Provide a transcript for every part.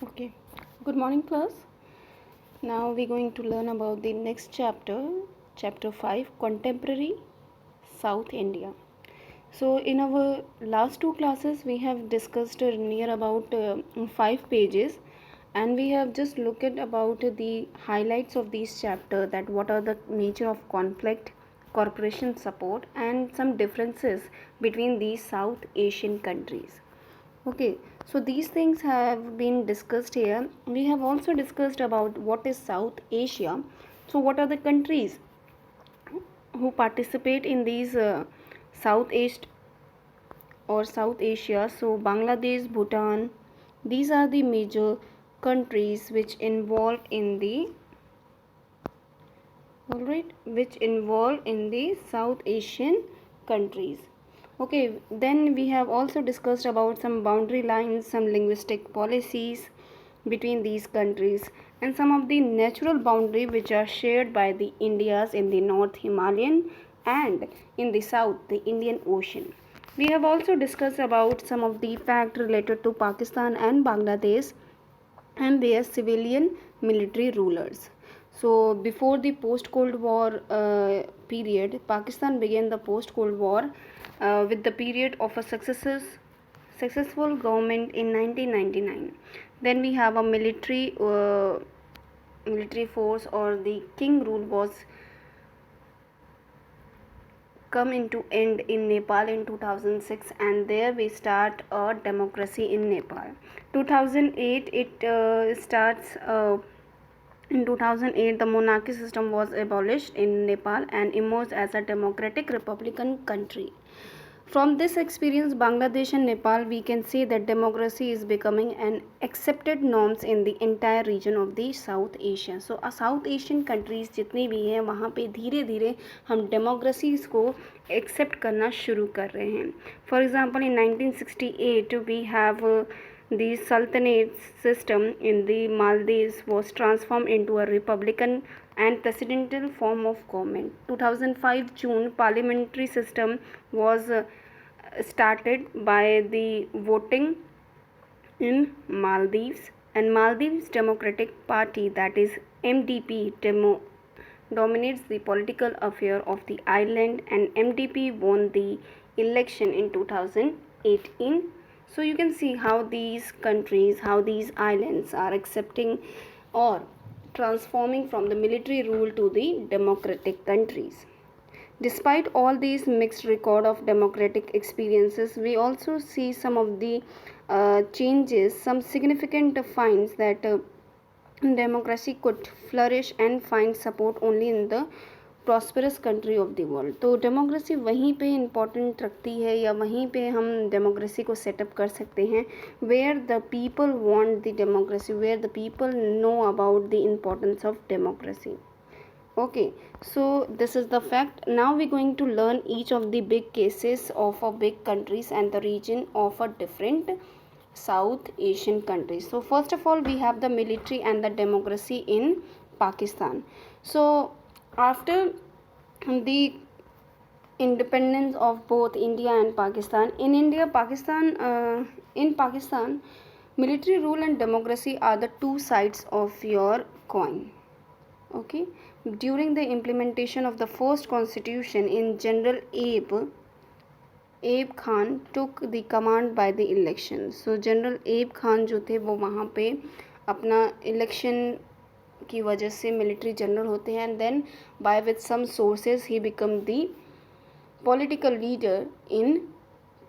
Okay, good morning, class. Now we're going to learn about the next chapter, chapter 5, Contemporary South India. So, in our last two classes, we have discussed near about 5 pages, and we have just looked at about the highlights of this chapter, that what are the nature of conflict, corporation support, and some differences between these South Asian countries. Okay, so these things have been discussed here. We have also discussed about what is South Asia. So, what are the countries who participate in these South East or South Asia? So, Bangladesh, Bhutan, these are the major countries which involve in the South Asian countries. Okay, then we have also discussed about some boundary lines, some linguistic policies between these countries, and some of the natural boundary which are shared by the Indias in the North Himalayan and in the South the Indian Ocean. We have also discussed about some of the fact related to Pakistan and Bangladesh and their civilian military rulers. So, before the post Cold War period, Pakistan began the post Cold War with the period of a successful government in 1999. Then we have a military force, or the king rule was come into end in Nepal in 2006, and there we start a democracy in Nepal. 2008 it starts in 2008 the monarchy system was abolished in Nepal and emerged as a democratic republican country. From this experience, Bangladesh and Nepal, we can see that democracy is becoming an accepted norms in the entire region of the South Asia. So, South Asian countries जितनी भी हैं वहाँ पे धीरे धीरे हम democracies को accept करना शुरू कर रहे हैं. For example, in 1968 we have the Sultanate system in the Maldives was transformed into a republican and presidential form of government. 2005 June parliamentary system was started by the voting in Maldives, and Maldives Democratic Party, that is MDP, dominates the political affair of the island, and MDP won the election in 2018. So you can see how these countries, how these islands are accepting or transforming from the military rule to the democratic countries. Despite all these mixed record of democratic experiences, we also see some of the changes, some significant finds that democracy could flourish and find support only in the prosperous country of the world. तो democracy वहीं पे important रखती है, या वहीं पे हम democracy को सेटअप कर सकते हैं where the people want the democracy, where the people know about the importance of democracy. Okay, so this is the fact. Now we're going to learn each of the big cases of a big countries and the region of a different South Asian countries. So first of all, we have the military and the democracy in Pakistan. So after the independence of both India and Pakistan, in Pakistan, military rule and democracy are the two sides of your coin. Okay, during the implementation of the first constitution in General Abe Khan took the command by the election. So General Abe Khan जो थे वो वहाँ पे अपना election की वजह से military general होते हैं, and then by with some sources he become the political leader in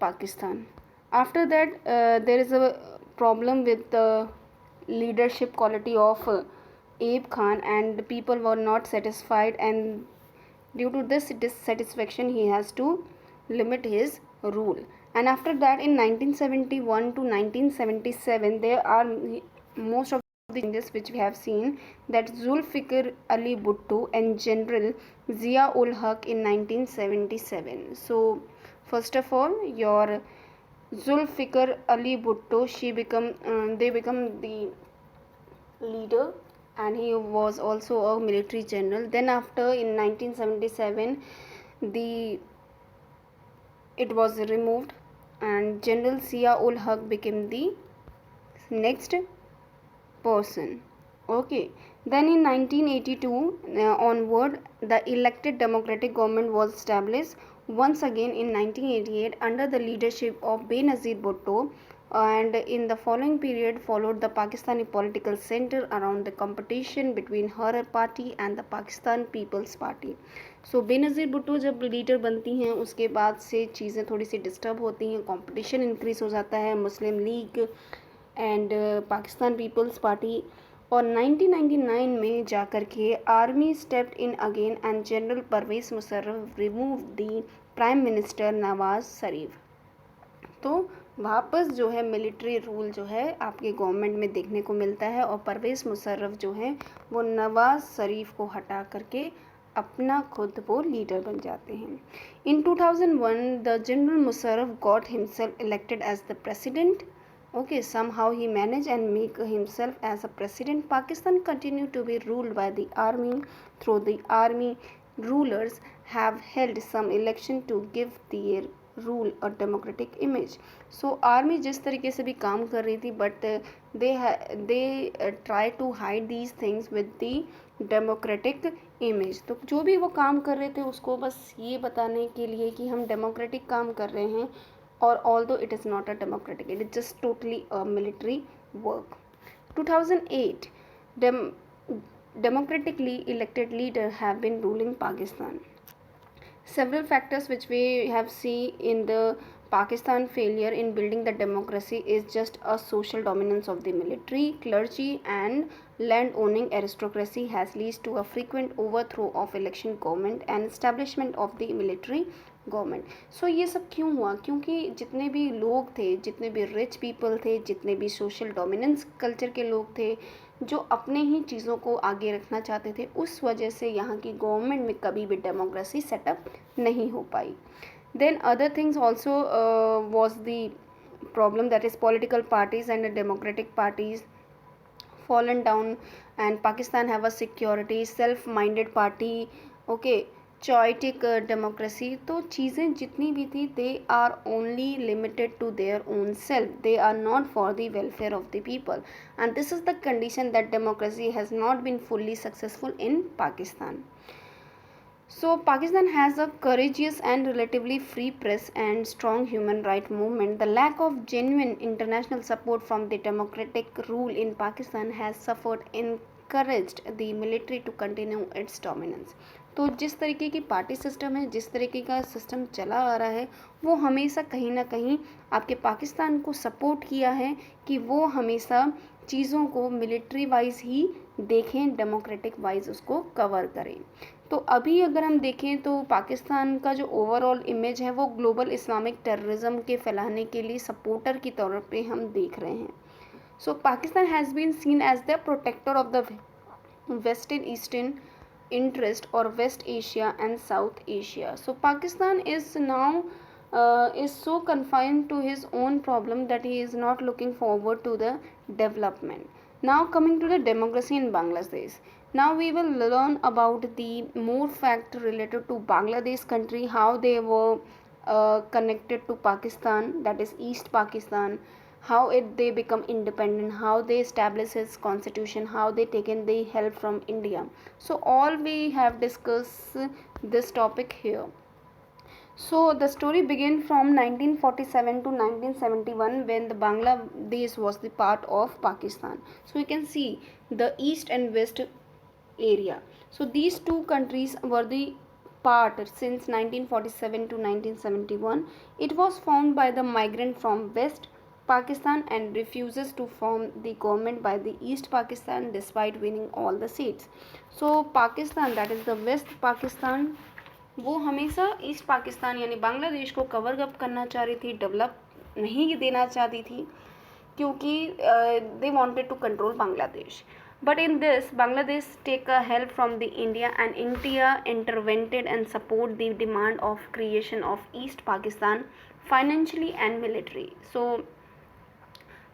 Pakistan. After that there is a problem with the leadership quality of Abe Khan, and the people were not satisfied, and due to this dissatisfaction he has to limit his rule. And after that, in 1971 to 1977, there are most of the changes which we have seen, that Zulfikar Ali Bhutto and General Zia ul Haq in 1977. So first of all, your Zulfikar Ali Bhutto, they become the leader, and he was also a military general. Then after, in 1977, it was removed, and General Zia ul Haq became the next person. Okay. Then in 1982 onward, the elected democratic government was established once again in 1988 under the leadership of Benazir Bhutto, and in the following period followed the Pakistani political center around the competition between her party and the Pakistan People's Party. सो बेनज़ीर भुट्टो जब leader बनती हैं उसके बाद से चीज़ें थोड़ी सी disturb होती हैं, कंपटीशन इंक्रीज़ हो जाता है मुस्लिम लीग एंड पाकिस्तान पीपल्स पार्टी, और 1999 में जाकर के army stepped in again and general Parvez Musharraf remove the prime minister Nawaz Sharif. तो वापस जो है मिलिट्री रूल जो है आपके गवर्नमेंट में देखने को मिलता है, और परवेज़ मुशर्रफ जो है वो नवाज़ शरीफ को हटा करके अपना खुद वो लीडर बन जाते हैं। In 2001 the general Musharraf got himself elected as the president. Okay, somehow he managed and make himself as a president. Pakistan continued to be ruled by the army. Through the army, rulers have held some election to give their rule a democratic image. So army जिस तरीके से भी काम कर रही थी, but they try to hide these things with the democratic image. तो जो भी वो काम कर रहे थे उसको बस ये बताने के लिए कि हम डेमोक्रेटिक काम कर रहे हैं, or although it is not a democratic, it is just totally a military work. 2008 democratically elected leader have been ruling Pakistan. Several factors which we have seen in the Pakistan failure in building the democracy is just a social dominance of the military, clergy and land owning aristocracy has led to a frequent overthrow of election government and establishment of the military government. So ये सब क्यों हुआ? क्योंकि जितने भी लोग थे, जितने भी रिच पीपल थे, जितने भी सोशल डोमिनेंस कल्चर के लोग थे, जो अपने ही चीज़ों को आगे रखना चाहते थे, उस वजह से यहाँ की गवर्नमेंट में कभी भी डेमोक्रेसी सेटअप नहीं हो पाई. Then other things also was the problem, that is political parties and democratic parties fallen down and Pakistan have a security self-minded party, okay, chaotic democracy. तो चीज़ें जितनी भी थी they are only limited to their own self, they are not for the welfare of the people, and this is the condition that democracy has not been fully successful in Pakistan. So Pakistan has a courageous and relatively free press and strong human right movement. The lack of genuine international support from the democratic rule in Pakistan has suffered encouraged the military to continue its dominance. तो जिस तरीके की party system है, जिस तरीके का system चला आ रहा है, वो हमेशा कहीं ना कहीं आपके पाकिस्तान को सपोर्ट किया है कि वो हमेशा चीज़ों को मिलिट्री वाइज ही देखें, डेमोक्रेटिक वाइज उसको कवर करें. तो अभी अगर हम देखें तो पाकिस्तान का जो ओवरऑल इमेज है वो ग्लोबल इस्लामिक टेररिज्म के फैलाने के लिए सपोर्टर की तौर पे हम देख रहे हैं. So Pakistan has been seen as the protector of the western eastern interest or West Asia and South Asia. So Pakistan is now is so confined to his own problem that he is not looking forward to the development. Now coming to the democracy in Bangladesh. Now we will learn about the more fact related to Bangladesh country, how they were connected to Pakistan, that is East Pakistan, how they become independent, how they establish his constitution, how they taken the help from India. So all we have discussed this topic here. So the story began from 1947 to 1971 when the Bangladesh was the part of Pakistan. So you can see the east and west area. So these two countries were the part since 1947 to 1971. It was formed by the migrant from West Pakistan and refuses to form the government by the East Pakistan despite winning all the seats. So Pakistan, that is the West Pakistan, वो हमेशा east Pakistan यानी बांग्लादेश को cover up करना चाह रही थी, develop नहीं देना चाहती थी, क्योंकि they wanted to control Bangladesh. But in this, Bangladesh take a help from the India, and India intervened and support the demand of creation of East Pakistan financially and military. So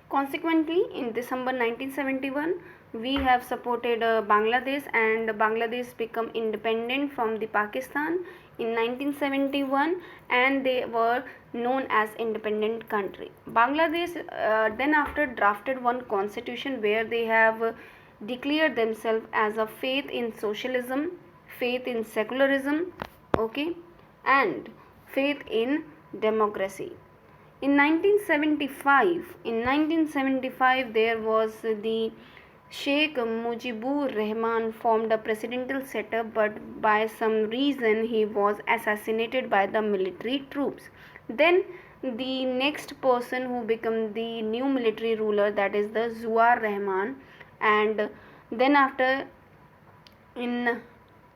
consequently, in December 1971, we have supported Bangladesh, and Bangladesh become independent from the Pakistan in 1971 and they were known as independent country. Bangladesh then after drafted one constitution where they have declared themselves as a faith in socialism, faith in secularism, okay, and faith in democracy. In 1975 there was the Sheikh Mujibur Rahman formed a presidential setup, but by some reason he was assassinated by the military troops. Then the next person who became the new military ruler, that is the Zuar Rahman, and then after in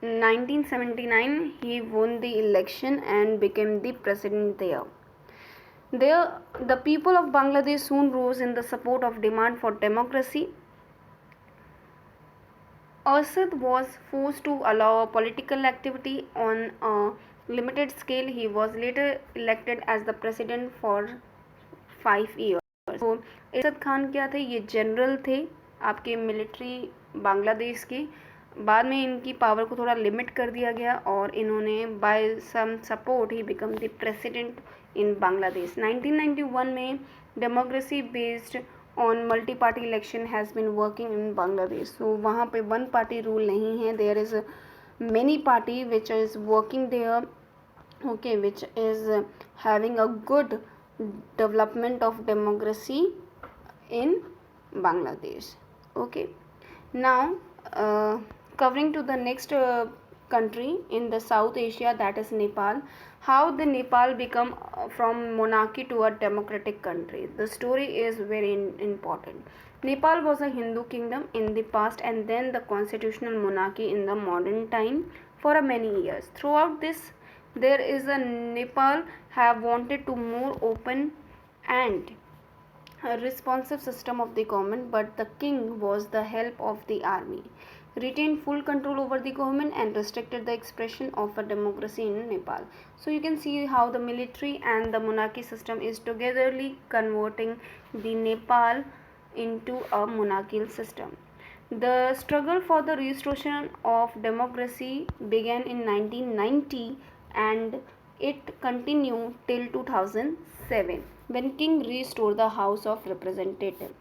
1979 he won the election and became the president there. There, the people of Bangladesh soon rose in the support of demand for democracy. Asad was forced to allow political activity on a limited scale. He was later elected as the president for 5 years. तो असद खान क्या थे, ये general थे आपके military Bangladesh के. बाद में इनकी पावर को थोड़ा लिमिट कर दिया गया और इन्होंने by some support he become the president in Bangladesh. 1991 में democracy based on multi party election has been working in Bangladesh. So वहाँ पे वन पार्टी रूल नहीं है, there is many party which is working there, okay, which is having a good development of democracy in Bangladesh. Okay, now covering to the next country in the South Asia, that is Nepal. How the Nepal become from monarchy to a democratic country. The story is very important. Nepal was a Hindu kingdom in the past and then the constitutional monarchy in the modern time for many years. Throughout this there is a Nepal have wanted to more open and a responsive system of the government, but the king was the help of the army, retained full control over the government and restricted the expression of a democracy in Nepal. So you can see how the military and the monarchy system is togetherly converting the Nepal into a monarchical system. The struggle for the restoration of democracy began in 1990 and it continued till 2007 when king restored the House of Representatives.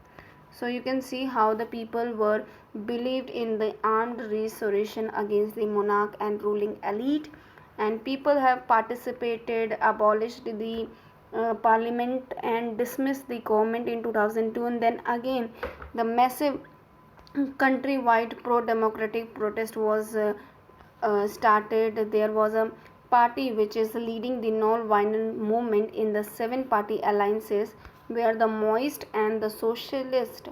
So you can see how the people were believed in the armed restoration against the monarch and ruling elite, and people have participated, abolished the parliament and dismissed the government in 2002, and then again the massive countrywide pro-democratic protest was started. There was a party which is leading the non-violent movement in the 7 party alliances where the Maoist and the socialist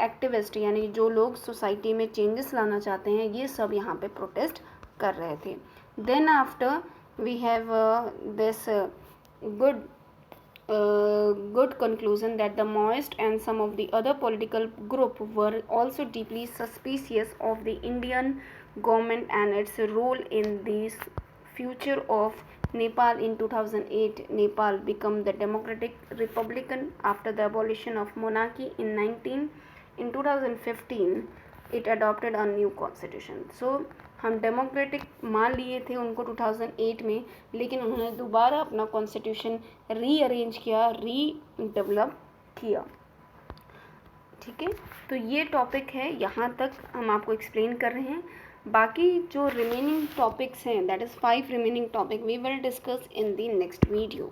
activist यानी जो लोग society में changes लाना चाहते हैं ये सब यहाँ पे प्रोटेस्ट कर रहे थे. Then after we have this good conclusion that the Maoist and some of the other political group were also deeply suspicious of the Indian government and its role in the future of Nepal. In 2008 Nepal became the democratic republican after the abolition of monarchy in 2015 it adopted a new constitution. So हम democratic मान लिए थे उनको 2008 में, लेकिन उन्होंने दोबारा अपना कॉन्स्टिट्यूशन रीअरेंज किया, रीडेवलप किया. ठीक है, तो ये टॉपिक है, यहाँ तक हम आपको एक्सप्लेन कर रहे हैं. बाकी जो रिमेनिंग टॉपिक्स हैं that is 5 remaining topic we will discuss in the next video.